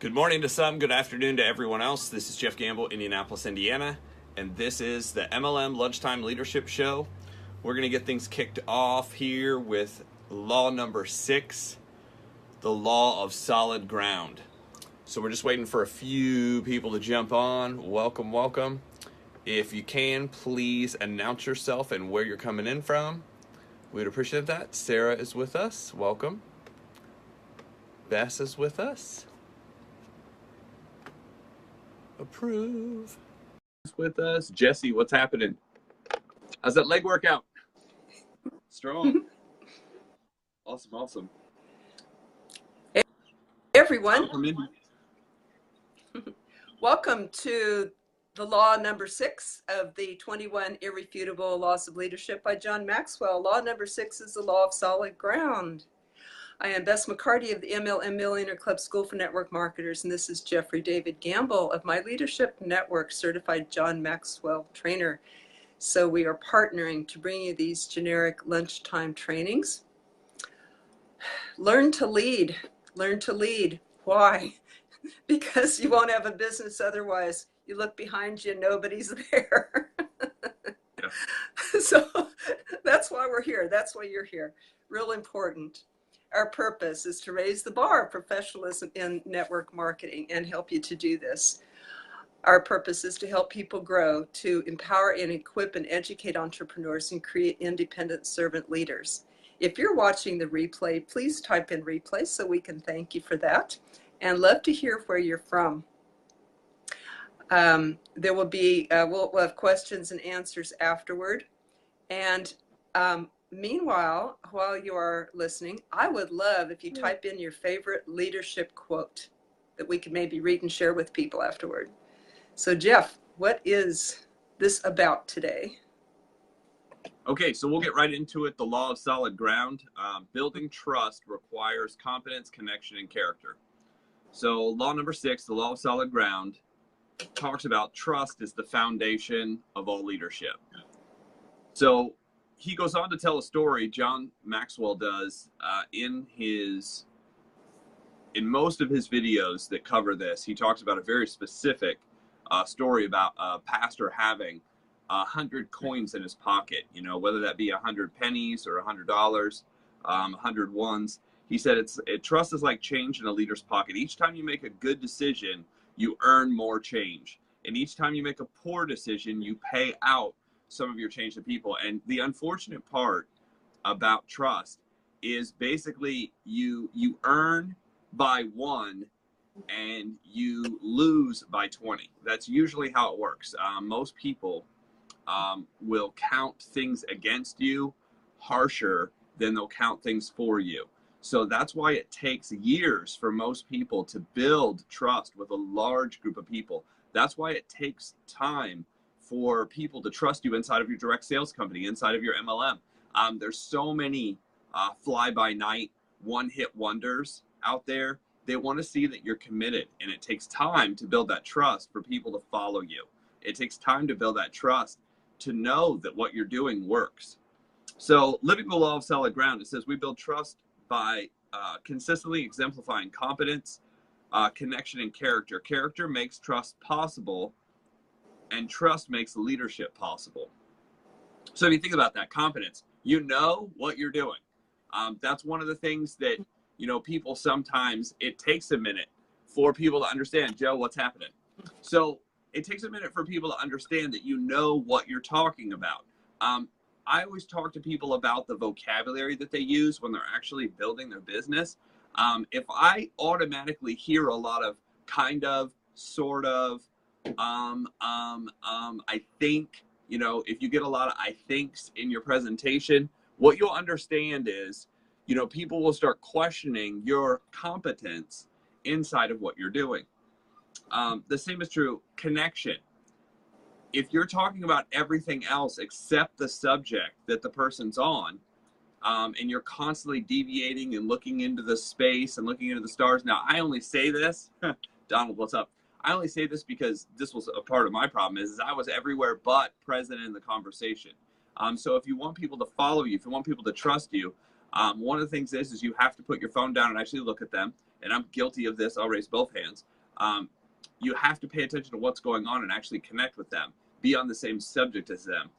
Good morning to some, good afternoon to everyone else. This is Jeff Gamble, Indianapolis, Indiana, and this is the MLM Lunchtime Leadership Show. We're going to get things kicked off here with law number 6, the law of solid ground. So we're just waiting for a few people to jump on. Welcome, welcome. If you can, please announce yourself and where you're coming in from. We'd appreciate that. Sarah is with us. Welcome. Bess is with us. Approve. With us. Jesse, what's happening? How's that leg workout? Strong. Awesome. Hey, everyone. Welcome to the law number 6 of the 21 Irrefutable Laws of Leadership by John Maxwell. Law number 6 is the law of solid ground. I am Bess McCarty of the MLM Millionaire Club School for Network Marketers, and this is Jeffrey David Gamble of my Leadership Network Certified John Maxwell Trainer. So we are partnering to bring you these generic lunchtime trainings. Learn to lead. Learn to lead. Why? Because you won't have a business otherwise. You look behind you, nobody's there. Yeah. So that's why we're here. That's why you're here. Real important. Our purpose is to raise the bar of professionalism in network marketing and help you to do this. Our purpose is to help people grow, to empower and equip and educate entrepreneurs and create independent servant leaders. If you're watching the replay, please type in replay so we can thank you for that. And love to hear where you're from. There will be, we'll have questions and answers afterward. And meanwhile, while you are listening, I would love if you type in your favorite leadership quote that we could maybe read and share with people afterward. So Jeff, what is this about today? Okay, so we'll get right into it. The law of solid ground. Building trust requires competence, connection, and character. So law number 6, the law of solid ground, talks about trust is the foundation of all leadership. So he goes on to tell a story, John Maxwell does, in most of his videos that cover this. He talks about a very specific story about a pastor having 100 coins in his pocket, you know, whether that be 100 pennies or $100, 100 ones. He said trust is like change in a leader's pocket. Each time you make a good decision, you earn more change. And each time you make a poor decision, you pay out some of your change to people. And the unfortunate part about trust is basically you earn by 1 and you lose by 20. That's usually how it works. Most people will count things against you harsher than they'll count things for you. So that's why it takes years for most people to build trust with a large group of people. That's why it takes time for people to trust you inside of your direct sales company, inside of your MLM. There's so many fly-by-night, one-hit wonders out there. They want to see that you're committed, and it takes time to build that trust for people to follow you. It takes time to build that trust to know that what you're doing works. So living the law of solid ground, it says we build trust by consistently exemplifying competence, connection, and character. Character makes trust possible, and trust makes leadership possible. So if you think about that, competence, you know what you're doing. That's one of the things that, you know, people sometimes, it takes a minute for people to understand, Joe, what's happening. So it takes a minute for people to understand that you know what you're talking about. I always talk to people about the vocabulary that they use when they're actually building their business. If I automatically hear a lot of kind of, sort of, I think, you know, if you get a lot of I thinks in your presentation, what you'll understand is, you know, people will start questioning your competence inside of what you're doing. The same is true, connection. If you're talking about everything else except the subject that the person's on, and you're constantly deviating and looking into the space and looking into the stars. Now, I only say this, Donald, what's up? I only say this because this was a part of my problem is I was everywhere but present in the conversation. So if you want people to follow you, if you want people to trust you, one of the things is you have to put your phone down and actually look at them. And I'm guilty of this. I'll raise both hands. You have to pay attention to what's going on and actually connect with them, be on the same subject as them.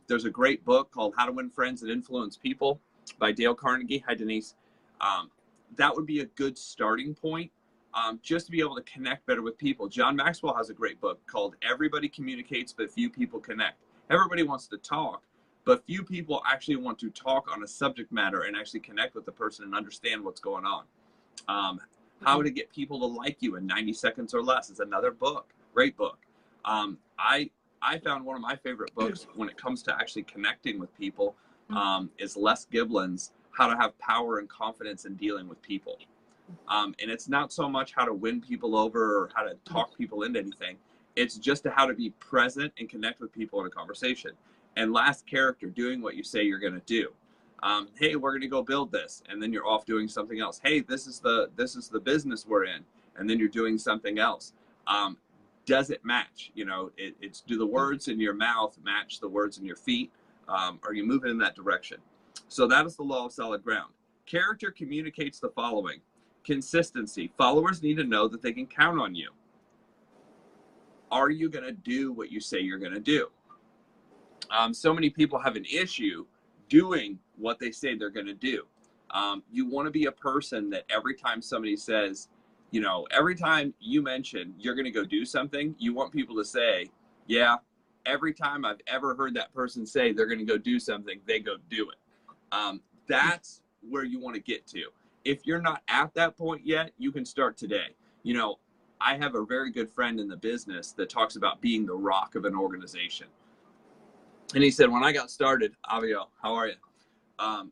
There's a great book called How to Win Friends and Influence People by Dale Carnegie. Hi, Denise. That would be a good starting point, just to be able to connect better with people. John Maxwell has a great book called Everybody Communicates, but Few People Connect. Everybody wants to talk, but few people actually want to talk on a subject matter and actually connect with the person and understand what's going on. How to Get People to Like You in 90 Seconds or Less is another book, great book. I found one of my favorite books when it comes to actually connecting with people is Les Giblin's How to Have Power and Confidence in Dealing with People. And it's not so much how to win people over or how to talk people into anything. It's just how to be present and connect with people in a conversation. And last character, doing what you say you're going to do. Hey, we're going to go build this, and then you're off doing something else. Hey, this is the business we're in, and then you're doing something else. Does it match? You know, it's do the words in your mouth match the words in your feet? Are you moving in that direction? So that is the law of solid ground. Character communicates the following. Consistency. Followers need to know that they can count on you. Are you going to do what you say you're going to do? So many people have an issue doing what they say they're going to do. You want to be a person that every time somebody says, you know, every time you mention you're going to go do something, you want people to say, yeah, every time I've ever heard that person say they're going to go do something, they go do it. That's where you want to get to. If you're not at that point yet, you can start today. You know, I have a very good friend in the business that talks about being the rock of an organization. And he said, when I got started, Avio, how are you?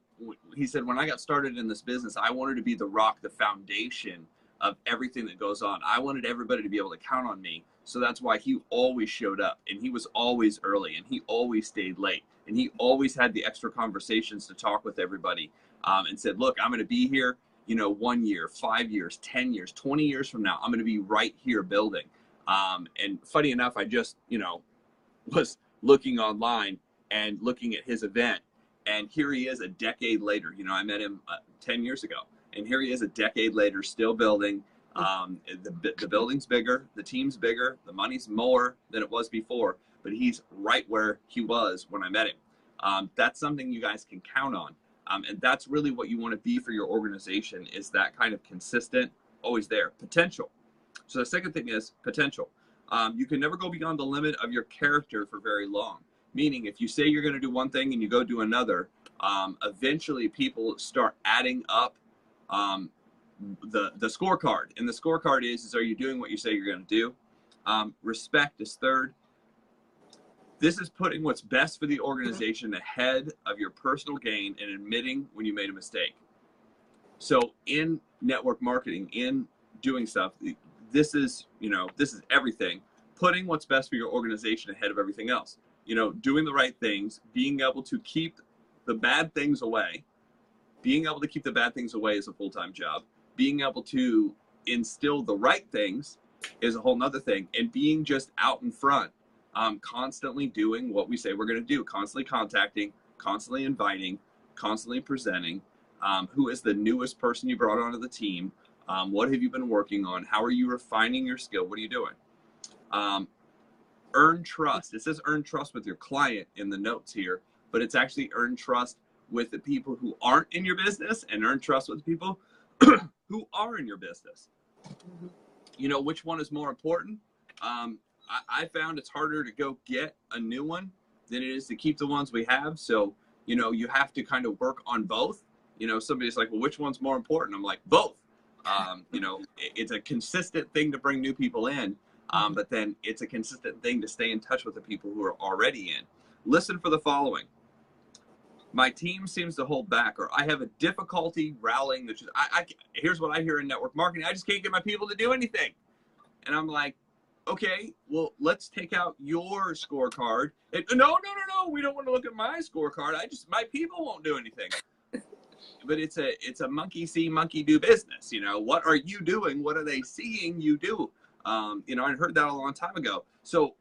He said, when I got started in this business, I wanted to be the rock, the foundation of everything that goes on. I wanted everybody to be able to count on me. So that's why he always showed up, and he was always early, and he always stayed late, and he always had the extra conversations to talk with everybody, and said, look, I'm going to be here, you know, 1 year, 5 years, 10 years, 20 years from now, I'm going to be right here building. And funny enough, I just, you know, was looking online and looking at his event, and here he is a decade later. You know, I met him 10 years ago, and here he is a decade later, still building. The building's bigger, the team's bigger, the money's more than it was before, but he's right where he was when I met him. That's something you guys can count on. And that's really what you want to be for your organization, is that kind of consistent, always there. Potential. So the second thing is potential. You can never go beyond the limit of your character for very long. Meaning, if you say you're going to do one thing and you go do another, eventually people start adding up the scorecard. And the scorecard is are you doing what you say you're going to do? Respect is third. This is putting what's best for the organization ahead of your personal gain and admitting when you made a mistake. So in network marketing, in doing stuff, this is, you know, this is everything. Putting what's best for your organization ahead of everything else. You know, doing the right things, being able to keep the bad things away. Being able to keep the bad things away is a full-time job. Being able to instill the right things is a whole nother thing. And being just out in front, constantly doing what we say we're going to do, constantly contacting, constantly inviting, constantly presenting. Who is the newest person you brought onto the team? What have you been working on? How are you refining your skill? What are you doing? Earn trust. It says earn trust with your client in the notes here, but it's actually earn trust with the people who aren't in your business and earn trust with the people who are in your business. You know, which one is more important? I found it's harder to go get a new one than it is to keep the ones we have. So, you know, you have to kind of work on both. You know, somebody's like, well, which one's more important? I'm like, both. You know, it's a consistent thing to bring new people in, but then it's a consistent thing to stay in touch with the people who are already in. Listen for the following. My team seems to hold back, or I have a difficulty rallying the troops. Here's what I hear in network marketing. I just can't get my people to do anything. And I'm like, okay, well, let's take out your scorecard. No, we don't want to look at my scorecard. My people won't do anything. But it's a monkey see, monkey do business. You know, what are you doing? What are they seeing you do? You know, I heard that a long time ago. So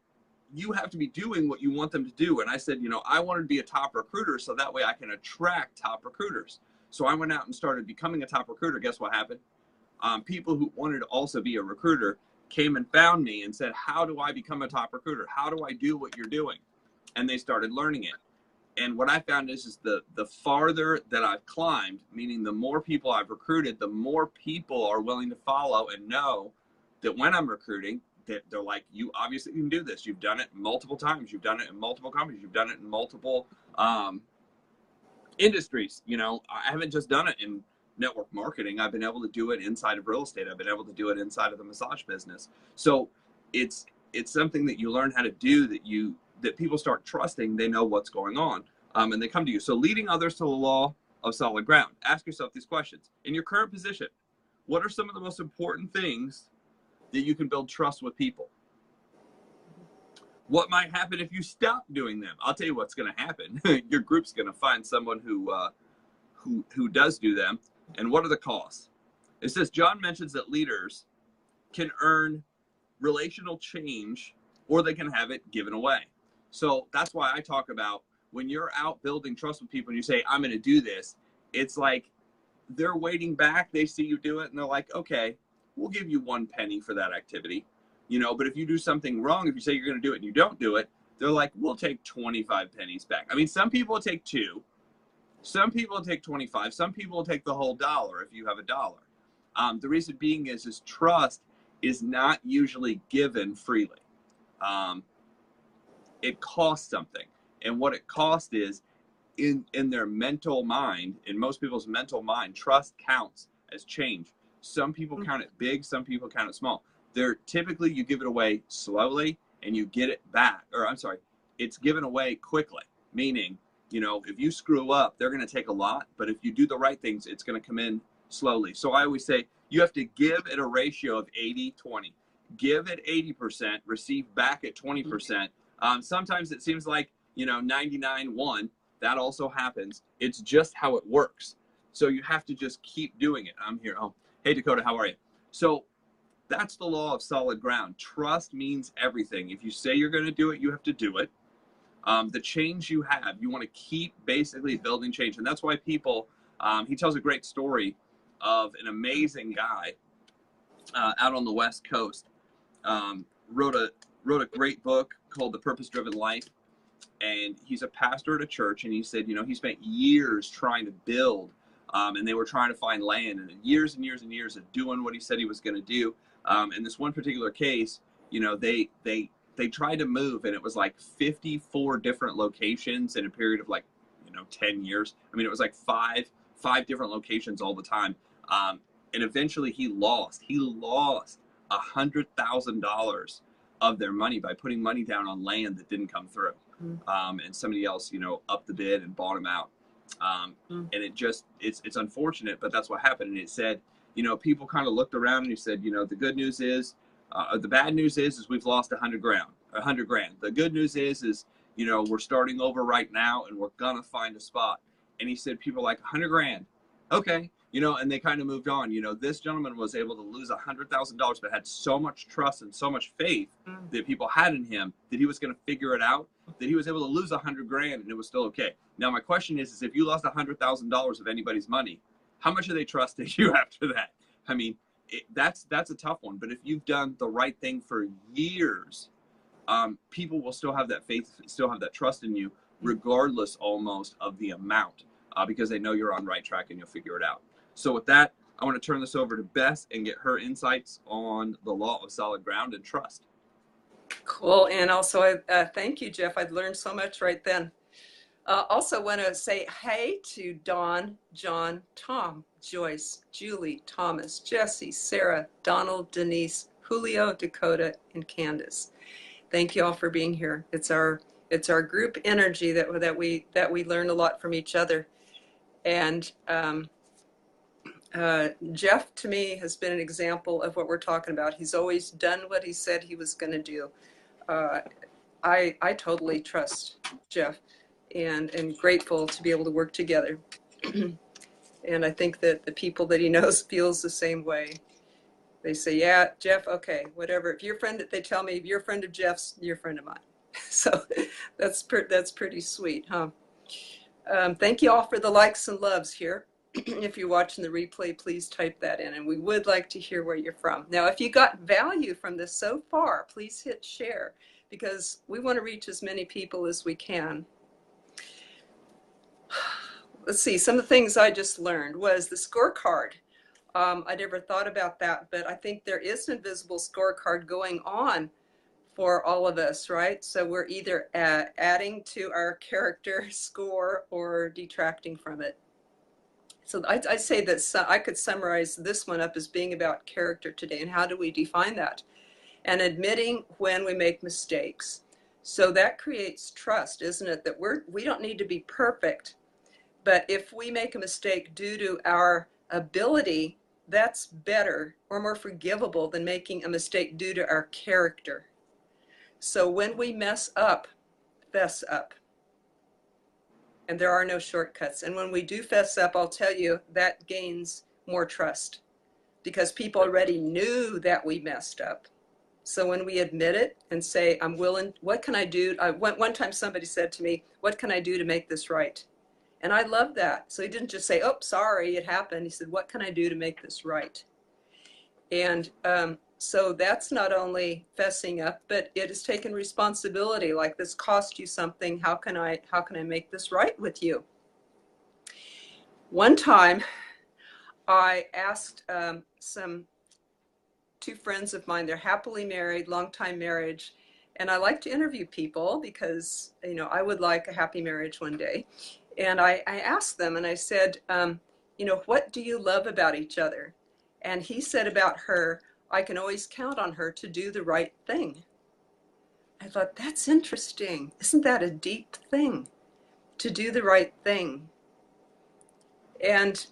you have to be doing what you want them to do. And I said, you know, I wanted to be a top recruiter so that way I can attract top recruiters. So I went out and started becoming a top recruiter. Guess what happened? People who wanted to also be a recruiter came and found me and said, how do I become a top recruiter? How do I do what you're doing? And they started learning it. And what I found is the farther that I've climbed, meaning the more people I've recruited, the more people are willing to follow and know that when I'm recruiting, that they're like, you obviously can do this. You've done it multiple times. You've done it in multiple companies. You've done it in multiple industries. You know, I haven't just done it in network marketing. I've been able to do it inside of real estate. I've been able to do it inside of the massage business. So it's something that you learn how to do, that people start trusting. They know what's going on, and they come to you. So leading others to the law of solid ground. Ask yourself these questions. In your current position, what are some of the most important things that you can build trust with people? What might happen if you stop doing them? I'll tell you what's going to happen. Your group's going to find someone who does do them. And what are the costs? It says, John mentions that leaders can earn relational change, or they can have it given away. So that's why I talk about when you're out building trust with people and you say, I'm going to do this, it's like they're waiting back. They see you do it and they're like, okay, we'll give you 1 penny for that activity. You know, but if you do something wrong, if you say you're going to do it and you don't do it, they're like, we'll take 25 pennies back. I mean, some people will take 2. Some people will take 25. Some people will take the whole $1 if you have $1. The reason being is trust is not usually given freely. It costs something. And what it costs is in their mental mind, in most people's mental mind, trust counts as change. Some people count it big. Some people count it small. They're typically, you give it away slowly and you get it back. Or I'm sorry, it's given away quickly, meaning, you know, if you screw up, they're going to take a lot, but if you do the right things, it's going to come in slowly. So I always say you have to give at a ratio of 80-20. Give at 80%, receive back at 20%. Sometimes it seems like, you know, 99-1. That also happens. It's just how it works. So you have to just keep doing it. I'm here. Oh, hey, Dakota, how are you? So that's the law of solid ground. Trust means everything. If you say you're going to do it, you have to do it. The change you have, you want to keep basically building change. And that's why people, he tells a great story of an amazing guy out on the West Coast, wrote a great book called The Purpose-Driven Life. And he's a pastor at a church. And he said, you know, he spent years trying to build, and they were trying to find land, and years and years and years of doing what he said he was going to do. In this one particular case, you know, they tried to move, and it was like 54 different locations in a period of like, you know, 10 years. I mean, it was like five different locations all the time. And eventually he lost $100,000 of their money by putting money down on land that didn't come through. And somebody else, you know, upped the bid and bought him out. And it's unfortunate, but that's what happened. And it said, you know, people kind of looked around and he said, you know, the good news is, the bad news is we've lost $100 grand. The good news is, you know, we're starting over right now and we're gonna find a spot. And he said, people are like, $100 grand. Okay. You know, and they kind of moved on. You know, this gentleman was able to lose $100,000, but had so much trust and so much faith that people had in him that he was going to figure it out, that he was able to lose $100 grand and it was still okay. Now, my question is if you lost $100,000 of anybody's money, how much of they trusted you after that? I mean, that's a tough one. But if you've done the right thing for years, people will still have that faith, still have that trust in you, regardless almost of the amount, because they know you're on the right track and you'll figure it out. So with that, I want to turn this over to Bess and get her insights on the law of solid ground and trust. Cool. And also, thank you, Jeff. I've learned so much right then. Also want to say hey to Dawn, John, Tom, Joyce, Julie, Thomas, Jesse, Sarah, Donald, Denise, Julio, Dakota, and Candace. Thank you all for being here. It's our group energy that we learn a lot from each other. And Jeff, to me, has been an example of what we're talking about. He's always done what he said he was going to do. I totally trust Jeff and grateful to be able to work together. And I think that the people that he knows feels the same way. They say, yeah, Jeff, okay, whatever. If you're a friend, they tell me, if you're a friend of Jeff's, you're a friend of mine. So that's pretty sweet, huh? Thank you all for the likes and loves here. If you're watching the replay, please type that in, and we would like to hear where you're from. Now, if you got value from this so far, please hit share, because we want to reach as many people as we can. Let's see, some of the things I just learned was the scorecard. I never thought about that, but I think there is an invisible scorecard going on for all of us, right? So we're either adding to our character score or detracting from it. So I say that I could summarize this one up as being about character today, and how do we define that? And admitting when we make mistakes. So that creates trust, isn't it? That we don't need to be perfect, but if we make a mistake due to our ability, that's better or more forgivable than making a mistake due to our character. So when we mess up, fess up. And there are no shortcuts. And when we do fess up, I'll tell you, that gains more trust, because people already knew that we messed up. So when we admit it and say, I'm willing, what can I do? One time somebody said to me, what can I do to make this right? And I love that. So he didn't just say, oh, sorry, it happened. He said, what can I do to make this right? And so that's not only fessing up, but it is taking responsibility. Like, this cost you something. How can I make this right with you? One time I asked two friends of mine, they're happily married, long-time marriage. And I like to interview people because, you know, I would like a happy marriage one day. And I asked them, and I said, you know, what do you love about each other? And he said about her, I can always count on her to do the right thing. I thought, that's interesting. Isn't that a deep thing? To do the right thing. And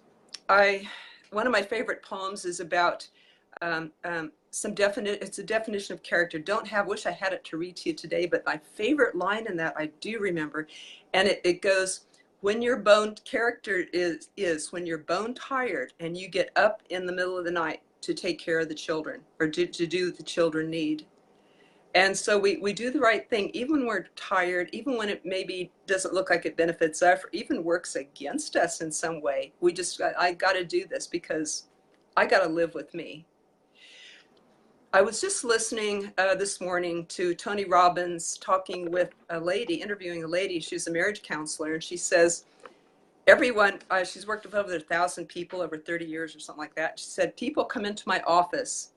one of my favorite poems is about it's a definition of character. Wish I had it to read to you today, but my favorite line in that I do remember. And it goes, when you're character is when you're bone tired and you get up in the middle of the night to take care of the children, or to do what the children need. And so we do the right thing, even when we're tired, even when it maybe doesn't look like it benefits us, or even works against us in some way. I got to do this because I got to live with me. I was just listening this morning to Tony Robbins talking with interviewing a lady. She's a marriage counselor, and she says, she's worked with over 1,000 people over 30 years or something like that. She said, people come into my office.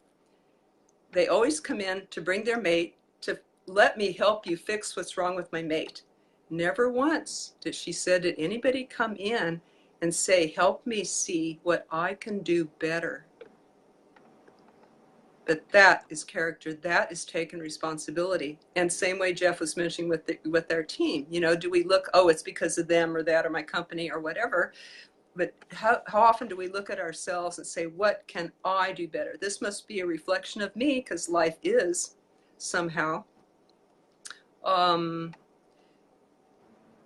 They always come in to bring their mate, to let me help you fix what's wrong with my mate. Never once did anybody come in and say, help me see what I can do better. But that is character. That is taking responsibility. And same way Jeff was mentioning with our team, you know, do we look, oh, it's because of them or that or my company or whatever. But how often do we look at ourselves and say, what can I do better? This must be a reflection of me, because life is somehow.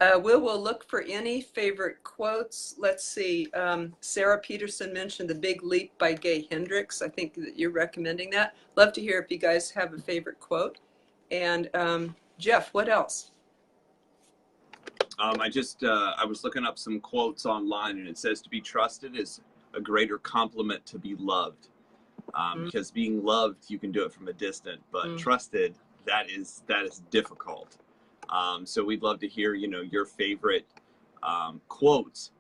We'll look for any favorite quotes. Let's see. Sarah Peterson mentioned The Big Leap by Gay Hendricks. I think that you're recommending that. Love to hear if you guys have a favorite quote. And Jeff, what else? I was looking up some quotes online, and it says to be trusted is a greater compliment to be loved. Because being loved, you can do it from a distance, but trusted, that is difficult. So we'd love to hear, you know, your favorite quotes.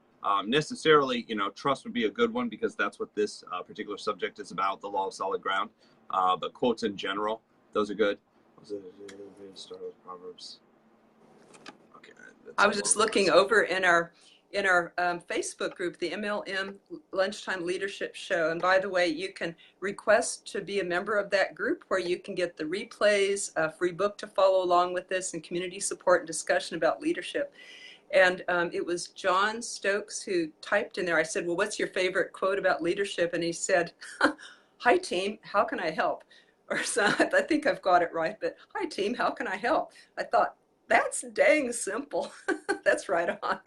Necessarily, you know, trust would be a good one, because that's what this particular subject is about, the law of solid ground. But quotes in general, those are good. Start with Proverbs. Okay. I was just looking over in our Facebook group, the MLM Lunchtime Leadership Show. And by the way, you can request to be a member of that group, where you can get the replays, a free book to follow along with this, and community support and discussion about leadership. And it was John Stokes who typed in there. I said, well, what's your favorite quote about leadership? And he said, hi, team, how can I help? Or so, I think I've got it right, but hi, team, how can I help? I thought, that's dang simple. That's right on.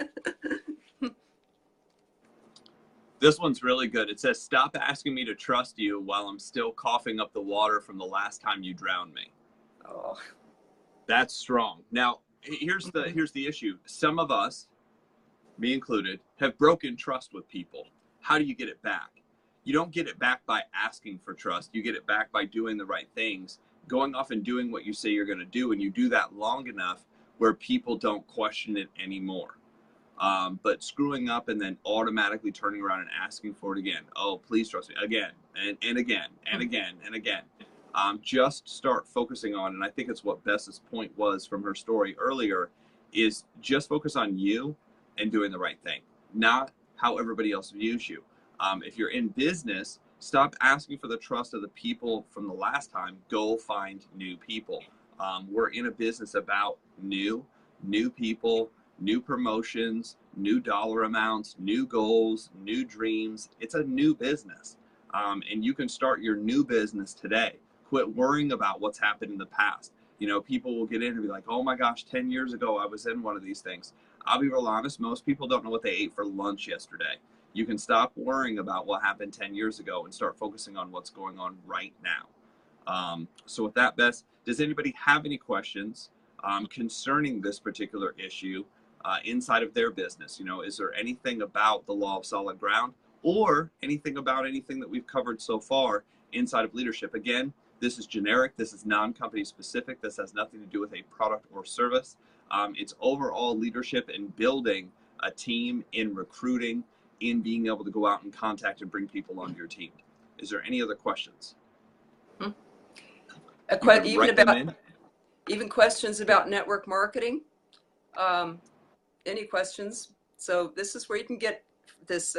This one's really good. It says, stop asking me to trust you while I'm still coughing up the water from the last time you drowned me. Oh, that's strong. Now, here's the issue. Some of us me included, have broken trust with people. How do you get it back? You don't get it back by asking for trust. You get it back by doing the right things, going off and doing what you say you're going to do. And you do that long enough where people don't question it anymore. But screwing up and then automatically turning around and asking for it again. Oh, please trust me again and again and again and again. Just start focusing on, and I think it's what Bess's point was from her story earlier, is just focus on you and doing the right thing, not how everybody else views you. If you're in business, stop asking for the trust of the people from the last time. Go find new people. We're in a business about new people, new promotions, new dollar amounts, new goals, new dreams. It's a new business. And you can start your new business today. Quit worrying about what's happened in the past. You know, people will get in and be like, oh my gosh, 10 years ago, I was in one of these things. I'll be real honest, most people don't know what they ate for lunch yesterday. You can stop worrying about what happened 10 years ago and start focusing on what's going on right now. So with that, Bess, does anybody have any questions concerning this particular issue inside of their business? You know, is there anything about the law of solid ground or anything about anything that we've covered so far inside of leadership? Again, this is generic. This is non-company specific. This has nothing to do with a product or service. It's overall leadership and building a team, in recruiting, in being able to go out and contact and bring people onto your team. Is there any other questions? Even questions about network marketing. Any questions? So this is where you can get this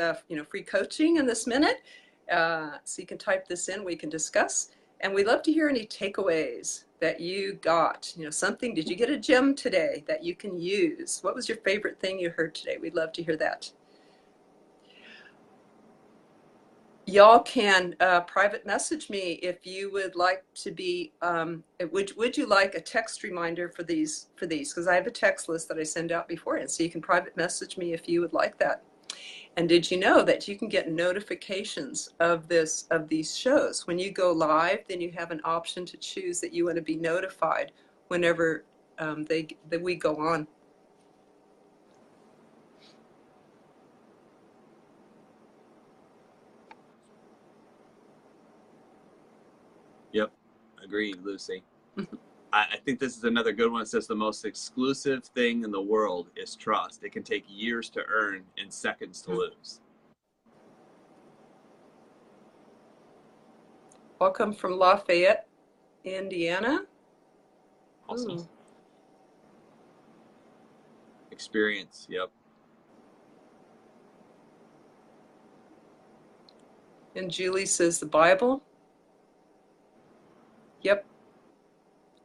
free coaching in this minute. So you can type this in, we can discuss. And we'd love to hear any takeaways that you got. You know, something, did you get a gem today that you can use? What was your favorite thing you heard today? We'd love to hear that. Y'all can private message me if you would like to be, would you like a text reminder for these? Because I have a text list that I send out beforehand. So you can private message me if you would like that. And did you know that you can get notifications of these shows? When you go live, then you have an option to choose that you want to be notified whenever that we go on. Yep, agreed, Lucy. I think this is another good one. It says the most exclusive thing in the world is trust. It can take years to earn and seconds to lose. Welcome from Lafayette, Indiana. Awesome. Ooh. Experience, yep. And Julie says the Bible. Yep.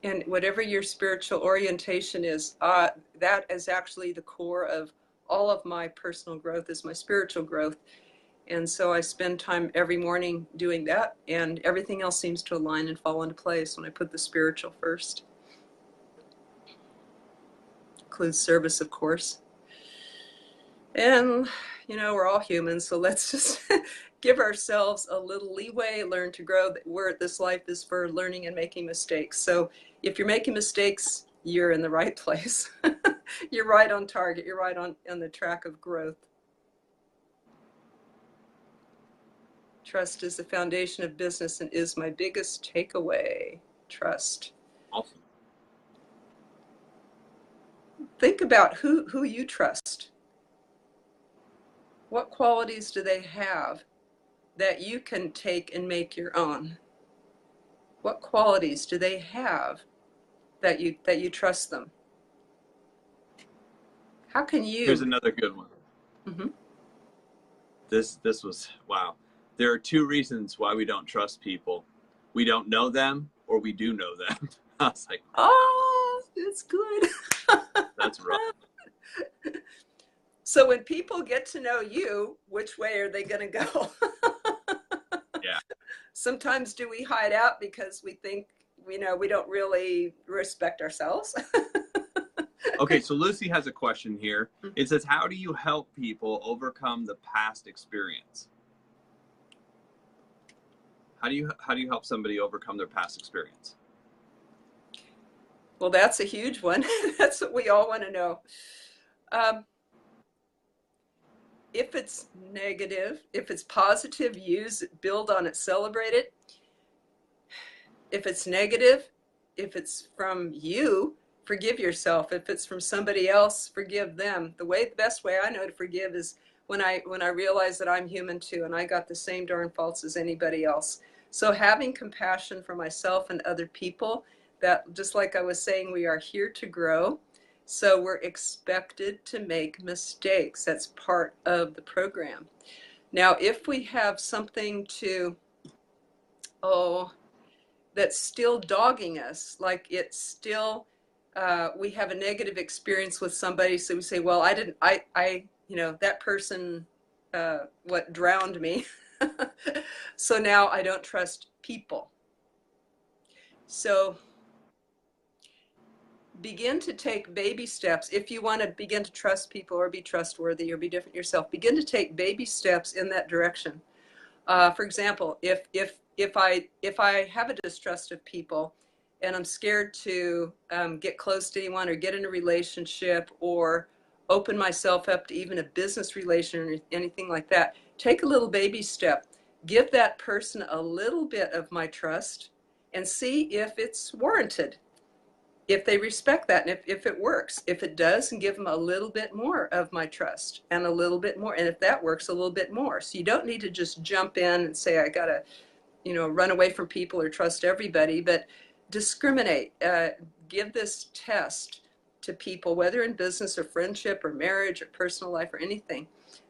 And whatever your spiritual orientation is, that is actually the core of all of my personal growth, is my spiritual growth. And so I spend time every morning doing that, and everything else seems to align and fall into place when I put the spiritual first. Includes service, of course. And, you know, we're all humans, so let's just give ourselves a little leeway, learn to grow. This life is for learning and making mistakes. So if you're making mistakes, you're in the right place. You're right on target. You're right on the track of growth. Trust is the foundation of business and is my biggest takeaway. Trust. Awesome. Think about who you trust. What qualities do they have that you can take and make your own? What qualities do they have that you trust them? How can you? Here's another good one. Mm-hmm. This was, wow. There are two reasons why we don't trust people. We don't know them, or we do know them. I was like, oh, that's good. That's right. So when people get to know you, which way are they going to go? Yeah. Sometimes do we hide out because we think, we don't really respect ourselves? Okay, so Lucy has a question here. It says, how do you help people overcome the past experience? How do you help somebody overcome their past experience? Well, that's a huge one. That's what we all want to know. If it's negative, if it's positive, use it, build on it, celebrate it. If it's negative, if it's from you, forgive yourself. If it's from somebody else, forgive them. The best way I know to forgive is when I realize that I'm human too, and I got the same darn faults as anybody else. So having compassion for myself and other people, that just like I was saying, we are here to grow. So we're expected to make mistakes. That's part of the program. Now, if we have something to, oh, that's still dogging us, like it's still, we have a negative experience with somebody, so we say, well, that person, what drowned me. So now I don't trust people. So begin to take baby steps. If you want to begin to trust people or be trustworthy or be different yourself, begin to take baby steps in that direction. For example, if I have a distrust of people and I'm scared to get close to anyone or get in a relationship or open myself up to even a business relation or anything like that, take a little baby step. Give that person a little bit of my trust and see if it's warranted, if they respect that, and if it works. If it does, and give them a little bit more of my trust and a little bit more. And if that works, a little bit more. So you don't need to just jump in and say, I got to, run away from people or trust everybody, but discriminate. Give this test to people, whether in business or friendship or marriage or personal life or anything.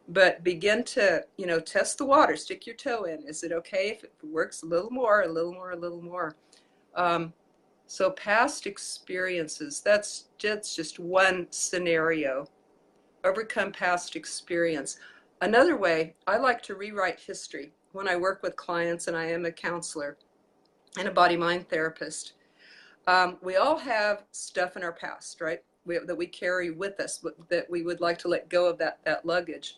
But begin to, test the water, stick your toe in. Is it okay if it works a little more, a little more, a little more? So past experiences, that's just one scenario. Overcome past experience. Another way, I like to rewrite history when I work with clients, and I am a counselor and a body-mind therapist. We all have stuff in our past, right, that we carry with us, that we would like to let go of that luggage.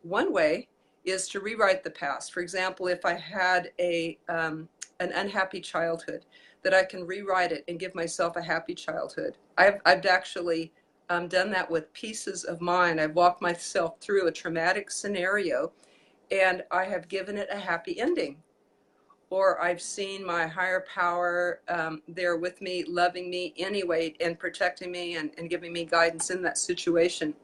One way is to rewrite the past. For example, if I had an unhappy childhood, that I can rewrite it and give myself a happy childhood. I've actually done that with pieces of mine. I've walked myself through a traumatic scenario and I have given it a happy ending. Or I've seen my higher power there with me, loving me anyway, and protecting me and giving me guidance in that situation.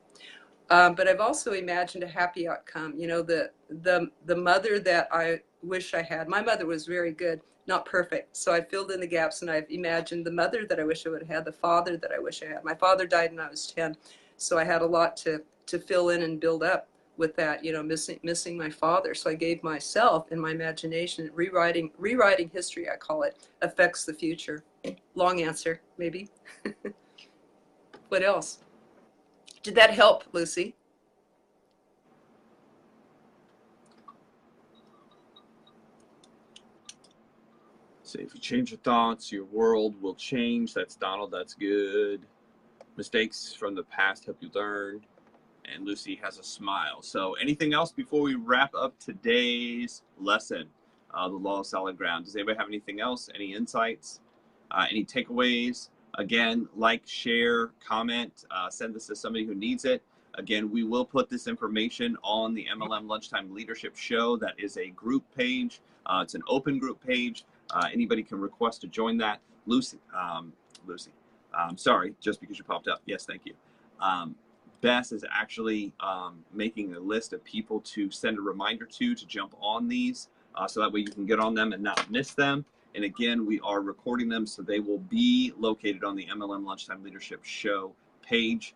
But I've also imagined a happy outcome. The mother that I wish I had. My mother was very good, not perfect. So I filled in the gaps and I've imagined the mother that I wish I would have had, the father that I wish I had. My father died when I was 10. So I had a lot to fill in and build up with that, missing my father. So I gave myself in my imagination, rewriting history, I call it, affects the future. Long answer, maybe. What else? Did that help, Lucy? So if you change your thoughts, your world will change. That's Donald. That's good. Mistakes from the past help you learn. And Lucy has a smile. So anything else before we wrap up today's lesson? The law of solid ground. Does anybody have anything else? Any insights? Any takeaways? Again, like, share, comment, send this to somebody who needs it. Again, we will put this information on the MLM Lunchtime Leadership Show. That is a group page. It's an open group page. Anybody can request to join that. Lucy, sorry, just because you popped up. Yes, thank you. Bess is actually making a list of people to send a reminder to jump on these, so that way you can get on them and not miss them. And again, we are recording them, so they will be located on the MLM Lunchtime Leadership Show page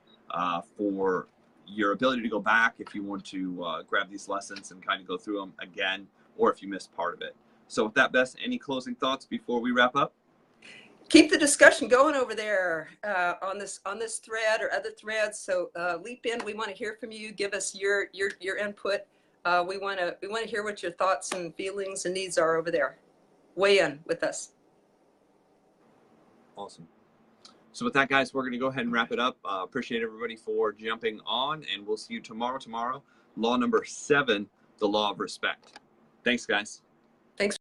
for your ability to go back if you want to grab these lessons and kind of go through them again, or if you missed part of it. So with that, Bess, any closing thoughts before we wrap up? Keep the discussion going over there on this thread or other threads. So leap in. We want to hear from you. Give us your input. We want to hear what your thoughts and feelings and needs are over there. Weigh in with us. Awesome. So with that, guys, we're going to go ahead and wrap it up. Appreciate everybody for jumping on, and we'll see you tomorrow. Law number 7, the law of respect. Thanks, guys. Thanks.